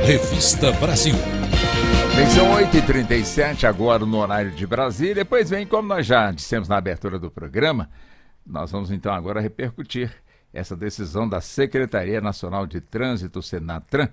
Revista Brasil. Bem, são 8h37 agora no horário de Brasília. Depois vem, como nós já dissemos na abertura do programa, nós vamos então agora repercutir essa decisão da Secretaria Nacional de Trânsito, Senatran,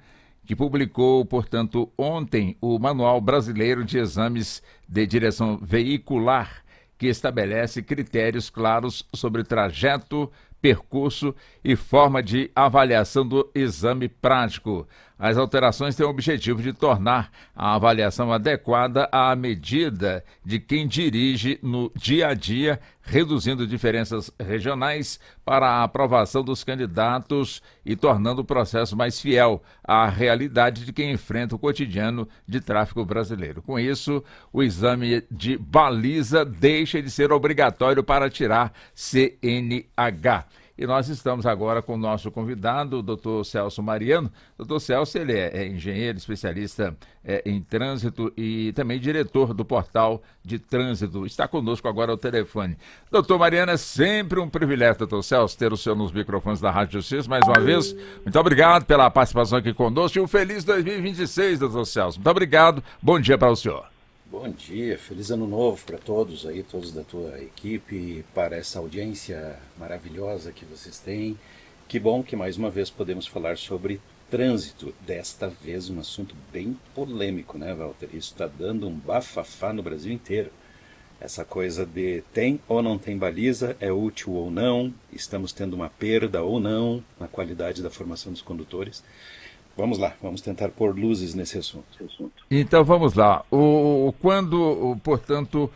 que publicou, portanto, ontem o Manual Brasileiro de Exames de Direção Veicular, que estabelece critérios claros sobre trajeto, percurso e forma de avaliação do exame prático. As alterações têm o objetivo de tornar a avaliação adequada à medida de quem dirige no dia a dia, reduzindo diferenças regionais para a aprovação dos candidatos e tornando o processo mais fiel à realidade de quem enfrenta o cotidiano de tráfego brasileiro. Com isso, o exame de baliza deixa de ser obrigatório para tirar CNH. E nós estamos agora com o nosso convidado, o doutor Celso Mariano. Doutor Celso, ele é engenheiro, especialista em trânsito e também diretor do portal de trânsito. Está conosco agora ao telefone. Doutor Mariano, é sempre um privilégio, doutor Celso, ter o senhor nos microfones da Rádio Justiça. Mais uma vez, muito obrigado pela participação aqui conosco e um feliz 2026, doutor Celso. Muito obrigado, bom dia para o senhor. Bom dia, feliz ano novo para todos aí, todos da tua equipe, para essa audiência maravilhosa que vocês têm. Que bom que mais uma vez podemos falar sobre trânsito, desta vez um assunto bem polêmico, né, Walter? Isso está dando um bafafá no Brasil inteiro. Essa coisa de tem ou não tem baliza, é útil ou não, estamos tendo uma perda ou não na qualidade da formação dos condutores. Vamos lá, vamos tentar pôr luzes nesse assunto. Então vamos lá. Portanto,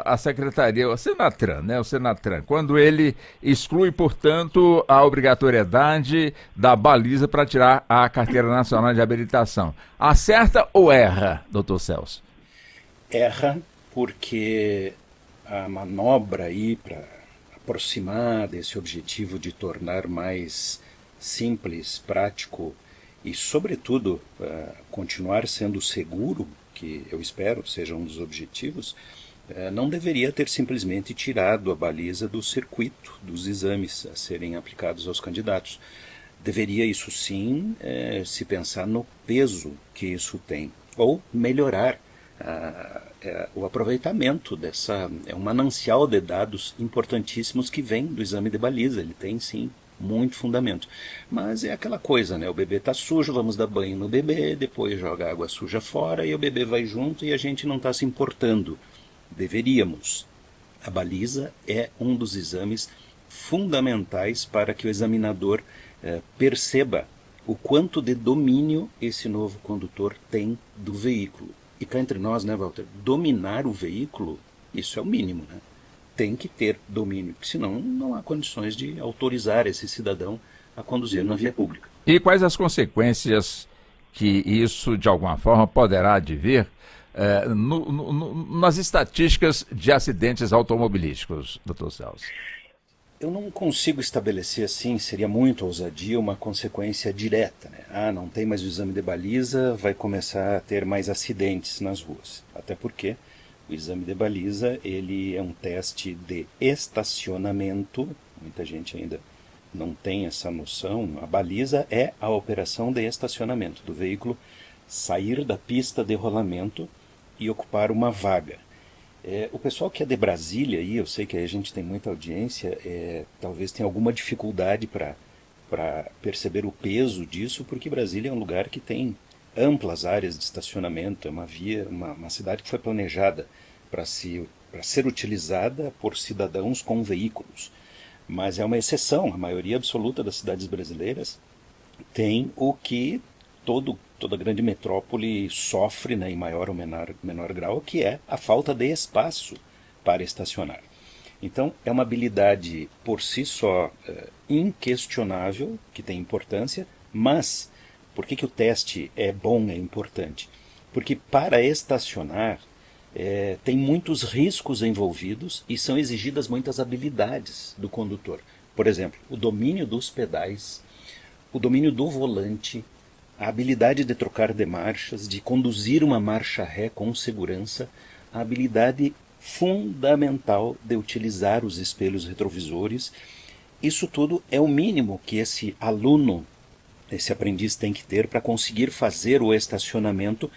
a Secretaria, o Senatran, né? O Senatran, quando ele exclui, portanto, a obrigatoriedade da baliza para tirar a Carteira Nacional de Habilitação. Acerta ou erra, doutor Celso? Erra porque a manobra aí para aproximar desse objetivo de tornar mais simples, prático e, sobretudo, continuar sendo seguro, que eu espero seja um dos objetivos, não deveria ter simplesmente tirado a baliza do circuito dos exames a serem aplicados aos candidatos. Deveria, isso sim, se pensar no peso que isso tem, ou melhorar o aproveitamento dessa... É um manancial de dados importantíssimos que vem do exame de baliza, ele tem, sim, muito fundamento. Mas é aquela coisa, né? O bebê está sujo, vamos dar banho no bebê, depois joga água suja fora e o bebê vai junto e a gente não está se importando. Deveríamos. A baliza é um dos exames fundamentais para que o examinador perceba o quanto de domínio esse novo condutor tem do veículo. E cá entre nós, né, Walter? Dominar o veículo, isso é o mínimo, né? Tem que ter domínio, porque senão não há condições de autorizar esse cidadão a conduzir na via pública. E quais as consequências que isso, de alguma forma, poderá advir nas estatísticas de acidentes automobilísticos, doutor Celso? Eu não consigo estabelecer assim, seria muito ousadia, uma consequência direta, né? Não tem mais o exame de baliza, vai começar a ter mais acidentes nas ruas. Até porque o exame de baliza, ele é um teste de estacionamento, muita gente ainda não tem essa noção. A baliza é a operação de estacionamento do veículo sair da pista de rolamento e ocupar uma vaga. O pessoal que é de Brasília, eu sei que a gente tem muita audiência, talvez tenha alguma dificuldade para perceber o peso disso, porque Brasília é um lugar que tem amplas áreas de estacionamento, é uma cidade que foi planejada para ser utilizada por cidadãos com veículos. Mas é uma exceção, a maioria absoluta das cidades brasileiras tem o que toda grande metrópole sofre, né, em maior ou menor grau, que é a falta de espaço para estacionar. Então, é uma habilidade por si só inquestionável, que tem importância, mas por que o teste é bom, é importante? Porque para estacionar tem muitos riscos envolvidos e são exigidas muitas habilidades do condutor. Por exemplo, o domínio dos pedais, o domínio do volante, a habilidade de trocar de marchas, de conduzir uma marcha ré com segurança, a habilidade fundamental de utilizar os espelhos retrovisores. Isso tudo é o mínimo que esse aluno esse aprendiz tem que ter para conseguir fazer o estacionamento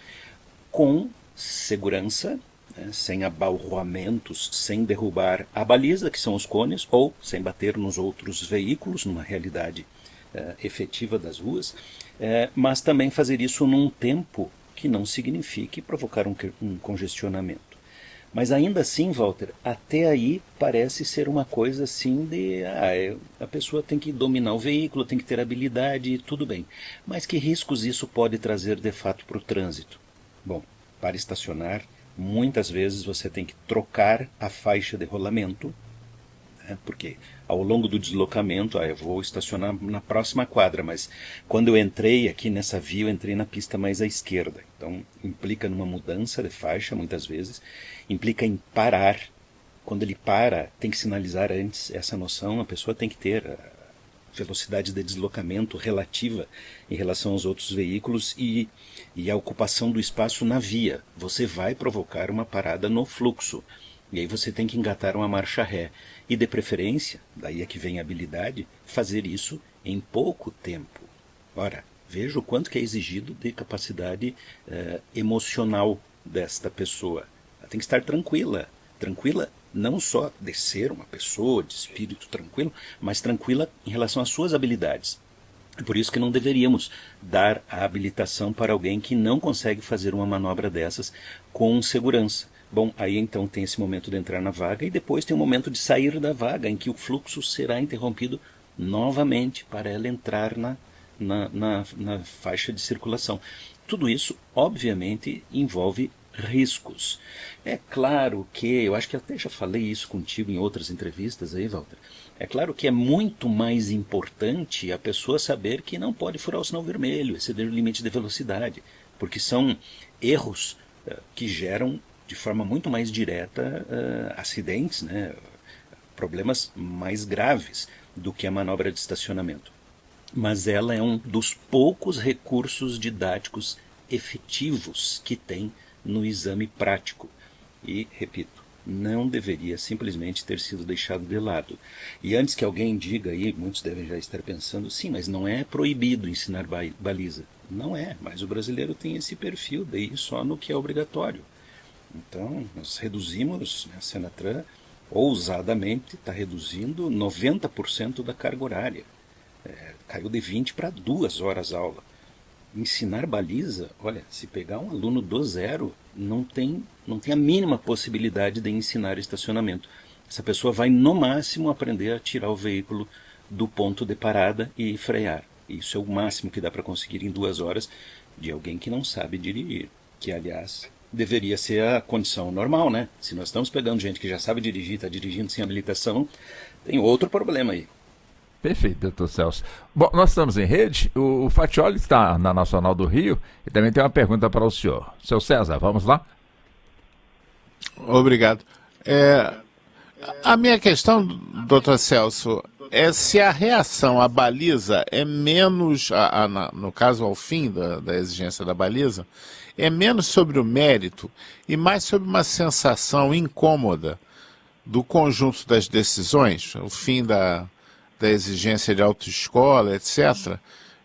com segurança, né, sem abalroamentos, sem derrubar a baliza, que são os cones, ou sem bater nos outros veículos, numa realidade efetiva das ruas, mas também fazer isso num tempo que não signifique provocar um congestionamento. Mas ainda assim, Walter, até aí parece ser uma coisa assim de a pessoa tem que dominar o veículo, tem que ter habilidade, tudo bem. Mas que riscos isso pode trazer de fato para o trânsito? Bom, para estacionar, muitas vezes você tem que trocar a faixa de rolamento, né, porque ao longo do deslocamento, eu vou estacionar na próxima quadra, mas quando eu entrei aqui nessa via, eu entrei na pista mais à esquerda. Então, implica numa mudança de faixa, muitas vezes, implica em parar. Quando ele para, tem que sinalizar antes essa noção, a pessoa tem que ter a velocidade de deslocamento relativa em relação aos outros veículos e a ocupação do espaço na via. Você vai provocar uma parada no fluxo. E aí você tem que engatar uma marcha ré. E de preferência, daí é que vem a habilidade, fazer isso em pouco tempo. Ora, veja o quanto que é exigido de capacidade emocional desta pessoa. Ela tem que estar tranquila. Tranquila não só de ser uma pessoa de espírito tranquilo, mas tranquila em relação às suas habilidades. É por isso que não deveríamos dar a habilitação para alguém que não consegue fazer uma manobra dessas com segurança. Bom, aí então tem esse momento de entrar na vaga e depois tem o momento de sair da vaga, em que o fluxo será interrompido novamente para ela entrar na faixa de circulação. Tudo isso, obviamente, envolve riscos. É claro que, eu acho que até já falei isso contigo em outras entrevistas aí, Walter, é claro que é muito mais importante a pessoa saber que não pode furar o sinal vermelho, exceder o limite de velocidade, porque são erros que geram de forma muito mais direta acidentes, né, problemas mais graves do que a manobra de estacionamento. Mas ela é um dos poucos recursos didáticos efetivos que tem no exame prático. E, repito, não deveria simplesmente ter sido deixado de lado. E antes que alguém diga aí, muitos devem já estar pensando, sim, mas não é proibido ensinar baliza. Não é, mas o brasileiro tem esse perfil, daí só no que é obrigatório. Então, nós reduzimos, né, a Senatran, ousadamente, está reduzindo 90% da carga horária. Caiu de 20 para 2 horas aula. Ensinar baliza, olha, se pegar um aluno do zero, não tem a mínima possibilidade de ensinar estacionamento. Essa pessoa vai, no máximo, aprender a tirar o veículo do ponto de parada e frear. Isso é o máximo que dá para conseguir em 2 horas de alguém que não sabe dirigir, que, aliás, deveria ser a condição normal, né? Se nós estamos pegando gente que já sabe dirigir, está dirigindo sem habilitação, tem outro problema aí. Perfeito, doutor Celso. Bom, nós estamos em rede, o Fatioli está na Nacional do Rio e também tem uma pergunta para o senhor. Seu César, vamos lá? Obrigado. A minha questão, doutor Celso, é se a reação à baliza é menos, no caso ao fim da exigência da baliza, é menos sobre o mérito e mais sobre uma sensação incômoda do conjunto das decisões, o fim da exigência de autoescola, etc.,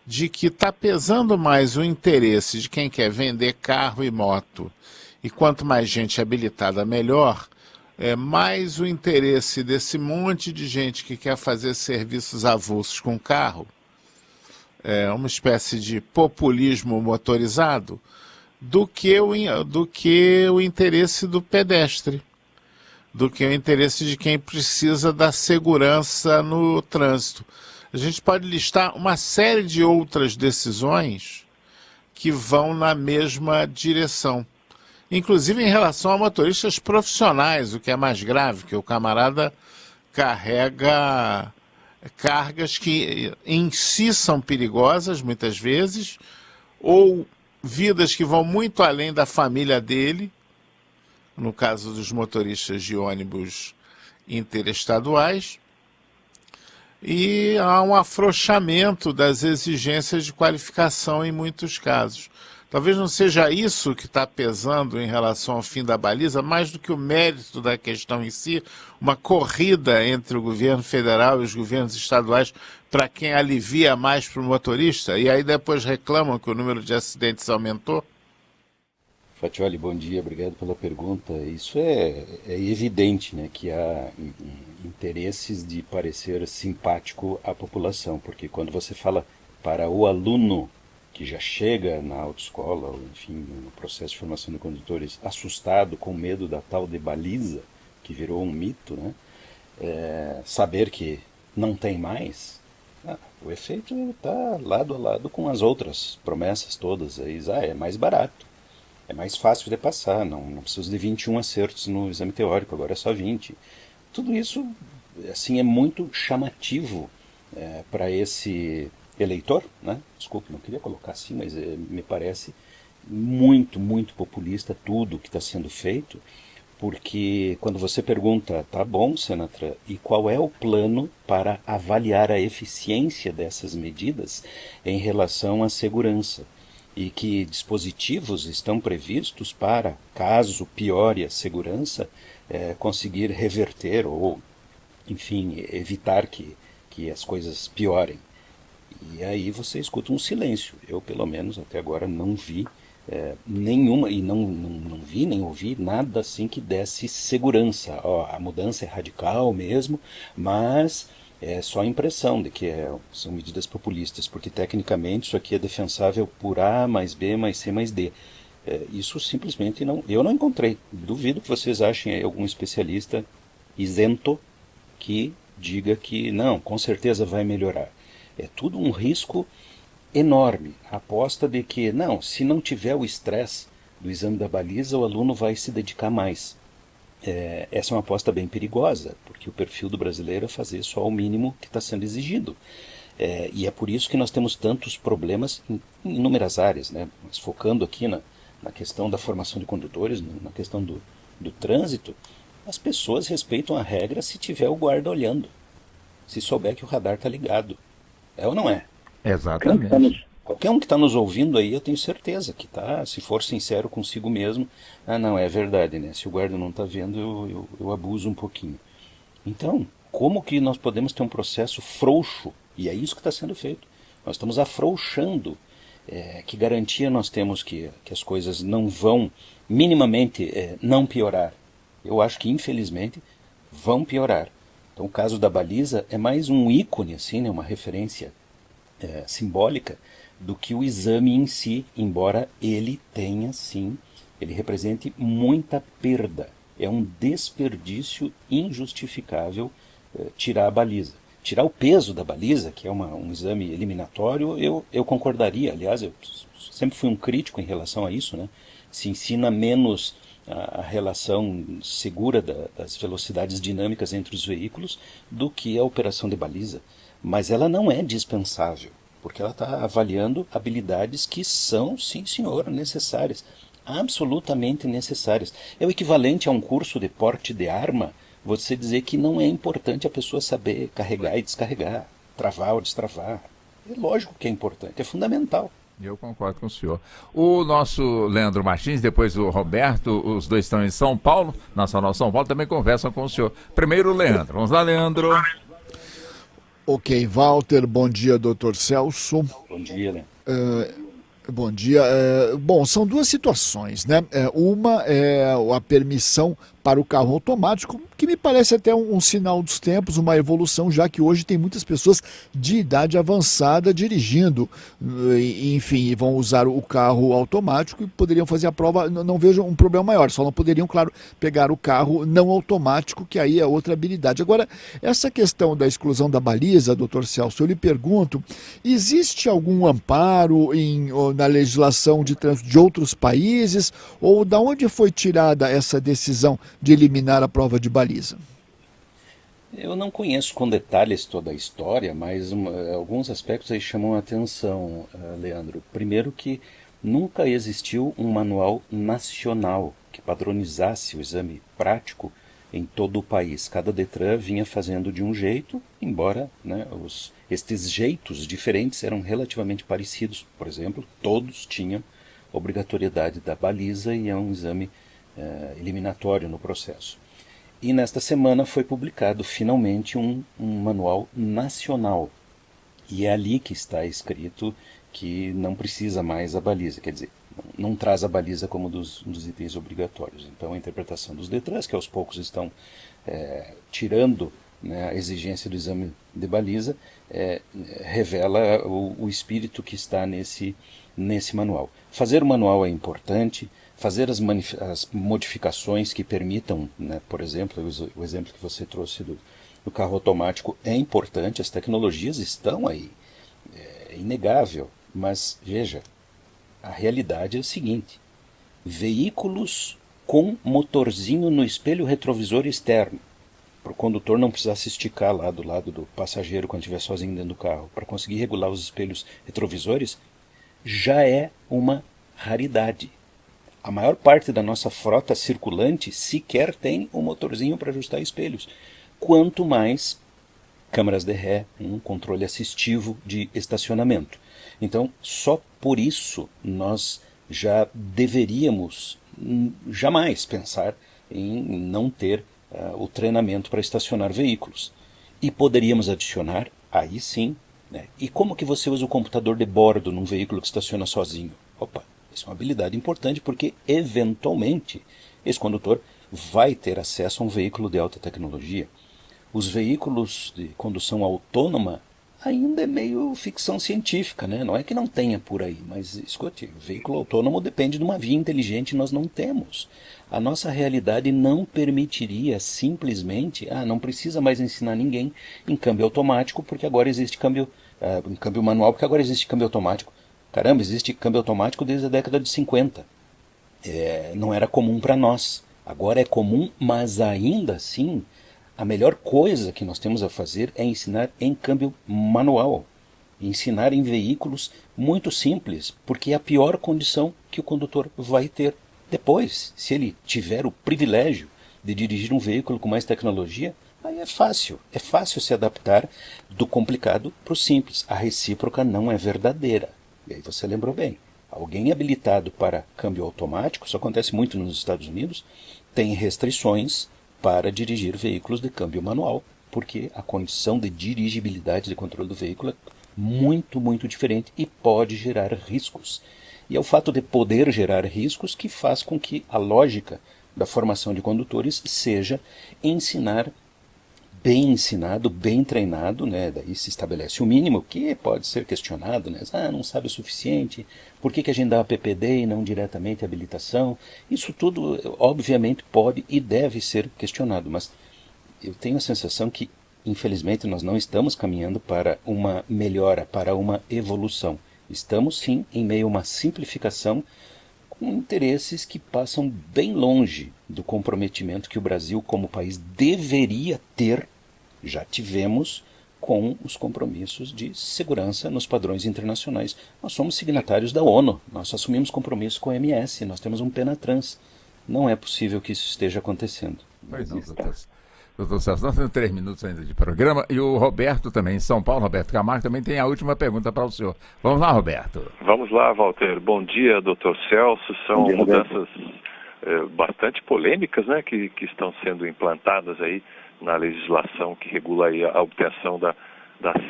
de que está pesando mais o interesse de quem quer vender carro e moto, e quanto mais gente habilitada, melhor, mais o interesse desse monte de gente que quer fazer serviços avulsos com carro, uma espécie de populismo motorizado, do que o interesse do pedestre, do que o interesse de quem precisa da segurança no trânsito. A gente pode listar uma série de outras decisões que vão na mesma direção. Inclusive em relação a motoristas profissionais, o que é mais grave, que o camarada carrega cargas que em si são perigosas, muitas vezes, ou vidas que vão muito além da família dele, no caso dos motoristas de ônibus interestaduais, e há um afrouxamento das exigências de qualificação em muitos casos. Talvez não seja isso que está pesando em relação ao fim da baliza, mais do que o mérito da questão em si, uma corrida entre o governo federal e os governos estaduais para quem alivia mais para o motorista, e aí depois reclamam que o número de acidentes aumentou? Fatioli, bom dia, obrigado pela pergunta. Isso é evidente, né, que há interesses de parecer simpático à população, porque quando você fala para o aluno que já chega na autoescola, ou enfim, no processo de formação de condutores, assustado, com medo da tal de baliza, que virou um mito, né, saber que não tem mais, o efeito está lado a lado com as outras promessas todas. Aí, é mais barato. É mais fácil de passar, não preciso de 21 acertos no exame teórico, agora é só 20. Tudo isso assim, é muito chamativo para esse eleitor, né? Desculpe, não queria colocar assim, mas me parece muito, muito populista tudo que está sendo feito, porque quando você pergunta, tá bom, Senatra, e qual é o plano para avaliar a eficiência dessas medidas em relação à segurança? E que dispositivos estão previstos para, caso piore a segurança, conseguir reverter ou, enfim, evitar que as coisas piorem. E aí você escuta um silêncio. Eu, pelo menos, até agora não vi nenhuma, e não vi nem ouvi nada assim que desse segurança. A mudança é radical mesmo, mas é só a impressão de que são medidas populistas, porque tecnicamente isso aqui é defensável por A mais B mais C mais D. Isso simplesmente eu não encontrei. Duvido que vocês achem algum especialista isento que diga que não, com certeza vai melhorar. É tudo um risco enorme. A aposta de que, não, se não tiver o estresse do exame da baliza, o aluno vai se dedicar mais. Essa é uma aposta bem perigosa, porque o perfil do brasileiro é fazer só o mínimo que está sendo exigido. E é por isso que nós temos tantos problemas em inúmeras áreas, né? Mas focando aqui na questão da formação de condutores, na questão do trânsito, as pessoas respeitam a regra se tiver o guarda olhando, se souber que o radar está ligado. É ou não é? Exatamente. Qualquer um que está nos ouvindo aí, eu tenho certeza que tá, se for sincero consigo mesmo, não, é verdade, né? Se o guarda não está vendo, eu abuso um pouquinho. Então, como que nós podemos ter um processo frouxo? E é isso que está sendo feito. Nós estamos afrouxando. Que garantia nós temos que as coisas não vão minimamente não piorar? Eu acho que, infelizmente, vão piorar. Então, o caso da baliza é mais um ícone, assim, né? Uma referência simbólica do que o exame em si, embora ele tenha, sim, ele represente muita perda. É um desperdício injustificável tirar a baliza. Tirar o peso da baliza, que é um exame eliminatório, eu concordaria. Aliás, eu sempre fui um crítico em relação a isso, né? Se ensina menos a relação segura das velocidades dinâmicas entre os veículos do que a operação de baliza. Mas ela não é dispensável, porque ela está avaliando habilidades que são, sim senhor, necessárias, absolutamente necessárias. É o equivalente a um curso de porte de arma, você dizer que não é importante a pessoa saber carregar e descarregar, travar ou destravar. É lógico que é importante, é fundamental. Eu concordo com o senhor. O nosso Leandro Martins, depois o Roberto, os dois estão em São Paulo, Nacional São Paulo, também conversam com o senhor. Primeiro o Leandro. Vamos lá, Leandro. Ok, Walter, bom dia, doutor Celso. Bom dia, né? Bom dia. Bom, são duas situações, né? Uma é a permissão para o carro automático, que me parece até um sinal dos tempos, uma evolução, já que hoje tem muitas pessoas de idade avançada dirigindo, enfim, vão usar o carro automático e poderiam fazer a prova. Não vejo um problema maior, só não poderiam, claro, pegar o carro não automático, que aí é outra habilidade. Agora, essa questão da exclusão da baliza, doutor Celso, eu lhe pergunto, existe algum amparo na legislação de trânsito de outros países, ou da onde foi tirada essa decisão de eliminar a prova de baliza? Eu não conheço com detalhes toda a história, mas alguns aspectos aí chamam a atenção, Leandro. Primeiro que nunca existiu um manual nacional que padronizasse o exame prático em todo o país. Cada Detran vinha fazendo de um jeito, embora, né, estes jeitos diferentes eram relativamente parecidos. Por exemplo, todos tinham obrigatoriedade da baliza e é um exame eliminatório no processo. E nesta semana foi publicado finalmente um manual nacional. E é ali que está escrito que não precisa mais a baliza, quer dizer, não traz a baliza como um dos itens obrigatórios. Então a interpretação dos DETRANs, que aos poucos estão tirando, né, a exigência do exame de baliza, revela o espírito que está nesse manual. Fazer o manual é importante, fazer as modificações que permitam, né, por exemplo, o exemplo que você trouxe do carro automático é importante, as tecnologias estão aí, é inegável, mas veja, a realidade é o seguinte: veículos com motorzinho no espelho retrovisor externo, para o condutor não precisar se esticar lá do lado do passageiro quando estiver sozinho dentro do carro, para conseguir regular os espelhos retrovisores, já é uma raridade. A maior parte da nossa frota circulante sequer tem um motorzinho para ajustar espelhos. Quanto mais câmeras de ré, um controle assistivo de estacionamento. Então, só por isso nós já deveríamos jamais pensar em não ter o treinamento para estacionar veículos. E poderíamos adicionar, aí sim, né? E como que você usa o computador de bordo num veículo que estaciona sozinho? Opa, isso é uma habilidade importante porque, eventualmente, esse condutor vai ter acesso a um veículo de alta tecnologia. Os veículos de condução autônoma ainda é meio ficção científica, né? Não é que não tenha por aí, mas escute, veículo autônomo depende de uma via inteligente e nós não temos. A nossa realidade não permitiria simplesmente, não precisa mais ensinar ninguém em câmbio automático, porque agora existe câmbio manual, porque agora existe câmbio automático. Caramba, existe câmbio automático desde a década de 50. Não era comum para nós. Agora é comum, mas ainda assim, a melhor coisa que nós temos a fazer é ensinar em câmbio manual. Ensinar em veículos muito simples, porque é a pior condição que o condutor vai ter depois. Se ele tiver o privilégio de dirigir um veículo com mais tecnologia, aí é fácil se adaptar do complicado para o simples. A recíproca não é verdadeira. E aí você lembrou bem, alguém habilitado para câmbio automático, isso acontece muito nos Estados Unidos, tem restrições para dirigir veículos de câmbio manual, porque a condição de dirigibilidade de controle do veículo é muito, muito diferente e pode gerar riscos. E é o fato de poder gerar riscos que faz com que a lógica da formação de condutores seja ensinar bem ensinado, bem treinado, né? Daí se estabelece o mínimo, que pode ser questionado, né? Não sabe o suficiente, por que a gente dá a PPD e não diretamente a habilitação? Isso tudo, obviamente, pode e deve ser questionado, mas eu tenho a sensação que, infelizmente, nós não estamos caminhando para uma melhora, para uma evolução. Estamos, sim, em meio a uma simplificação com interesses que passam bem longe do comprometimento que o Brasil, como país, deveria ter, já tivemos, com os compromissos de segurança nos padrões internacionais. Nós somos signatários da ONU, nós assumimos compromisso com a OMS, nós temos um PENATRANS. Não é possível que isso esteja acontecendo. Pois não, doutor Celso, nós temos 3 minutos ainda de programa e o Roberto também, em São Paulo, Roberto Camargo, também tem a última pergunta para o senhor. Vamos lá, Roberto. Vamos lá, Walter. Bom dia, doutor Celso. São mudanças bastante polêmicas, né, que estão sendo implantadas aí na legislação que regula aí a obtenção da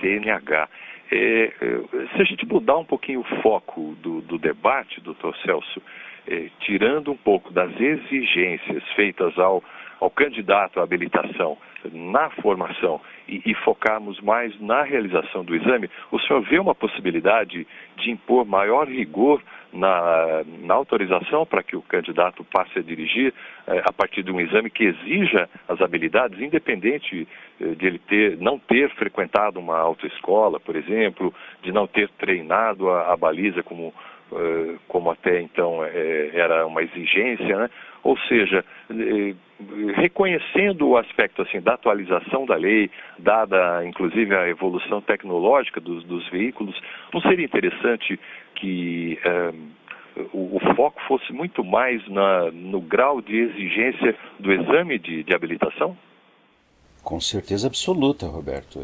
CNH. Se a gente mudar um pouquinho o foco do debate, doutor Celso, tirando um pouco das exigências feitas ao candidato à habilitação na formação e focarmos mais na realização do exame, o senhor vê uma possibilidade de impor maior rigor na autorização para que o candidato passe a dirigir a partir de um exame que exija as habilidades, independente de ele não ter frequentado uma autoescola, por exemplo, de não ter treinado a baliza como até então era uma exigência, né? Ou seja, reconhecendo o aspecto assim da atualização da lei, dada inclusive a evolução tecnológica dos veículos, não seria interessante que o foco fosse muito mais no grau de exigência do exame de habilitação? Com certeza absoluta, Roberto.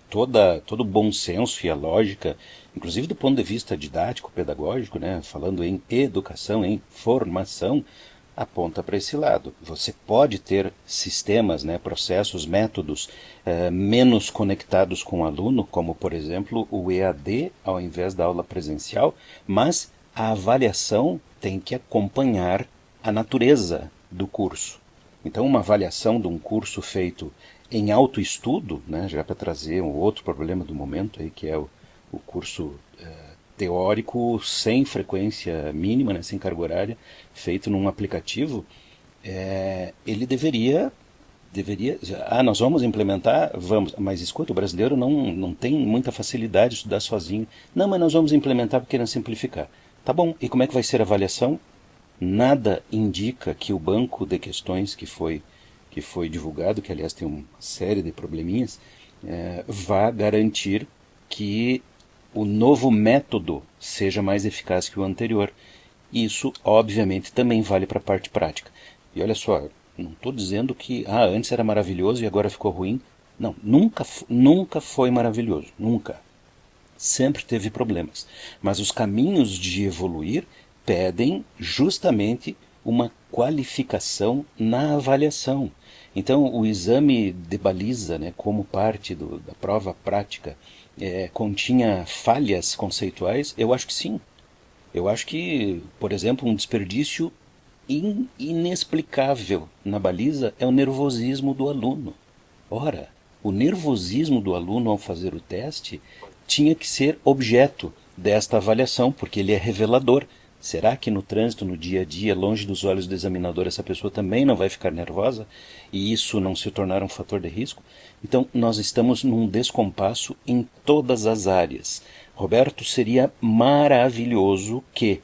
Todo o bom senso e a lógica, inclusive do ponto de vista didático, pedagógico, né, falando em educação, em formação, aponta para esse lado. Você pode ter sistemas, né, processos, métodos menos conectados com o aluno, como, por exemplo, o EAD ao invés da aula presencial, mas a avaliação tem que acompanhar a natureza do curso. Então, uma avaliação de um curso feito em autoestudo, né, já para trazer um outro problema do momento, aí, que é o curso teórico sem frequência mínima, né, sem carga horária, feito num aplicativo, ele deveria... nós vamos implementar? Vamos. Mas escuta, o brasileiro não tem muita facilidade de estudar sozinho. Não, mas nós vamos implementar porque queremos simplificar. Tá bom, e como é que vai ser a avaliação? Nada indica que o banco de questões que foi divulgado, que aliás tem uma série de probleminhas, vá garantir que o novo método seja mais eficaz que o anterior. Isso, obviamente, também vale para a parte prática. E olha só, não estou dizendo que antes era maravilhoso e agora ficou ruim. Não, nunca foi maravilhoso, nunca. Sempre teve problemas. Mas os caminhos de evoluir pedem justamente uma qualificação na avaliação. Então, o exame de baliza, né, como parte da prova prática, continha falhas conceituais? Eu acho que sim. Eu acho que, por exemplo, um desperdício inexplicável na baliza é o nervosismo do aluno. Ora, o nervosismo do aluno ao fazer o teste tinha que ser objeto desta avaliação, porque ele é revelador. Será que no trânsito, no dia a dia, longe dos olhos do examinador, essa pessoa também não vai ficar nervosa e isso não se tornar um fator de risco? Então, nós estamos num descompasso em todas as áreas. Roberto, seria maravilhoso que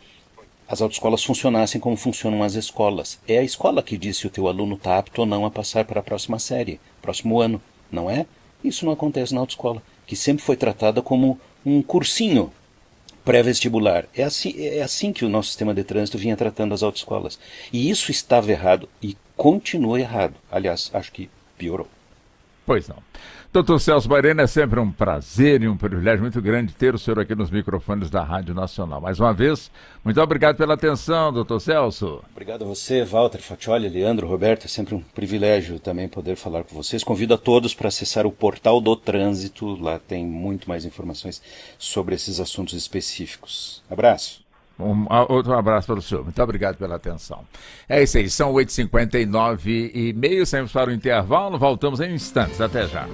as autoescolas funcionassem como funcionam as escolas. É a escola que diz se o teu aluno está apto ou não a passar para a próxima série, próximo ano, não é? Isso não acontece na autoescola, que sempre foi tratada como um cursinho pré-vestibular. É assim que o nosso sistema de trânsito vinha tratando as autoescolas. E isso estava errado e continua errado. Aliás, acho que piorou. Pois não. Doutor Celso Bairena, é sempre um prazer e um privilégio muito grande ter o senhor aqui nos microfones da Rádio Nacional. Mais uma vez, muito obrigado pela atenção, doutor Celso. Obrigado a você, Walter, Faccioli, Leandro, Roberto. É sempre um privilégio também poder falar com vocês. Convido a todos para acessar o portal do trânsito. Lá tem muito mais informações sobre esses assuntos específicos. Abraço. Outro abraço para o senhor. Muito obrigado pela atenção. É isso aí, são 8h59 e meio, saímos para o intervalo. Voltamos em instantes. Até já.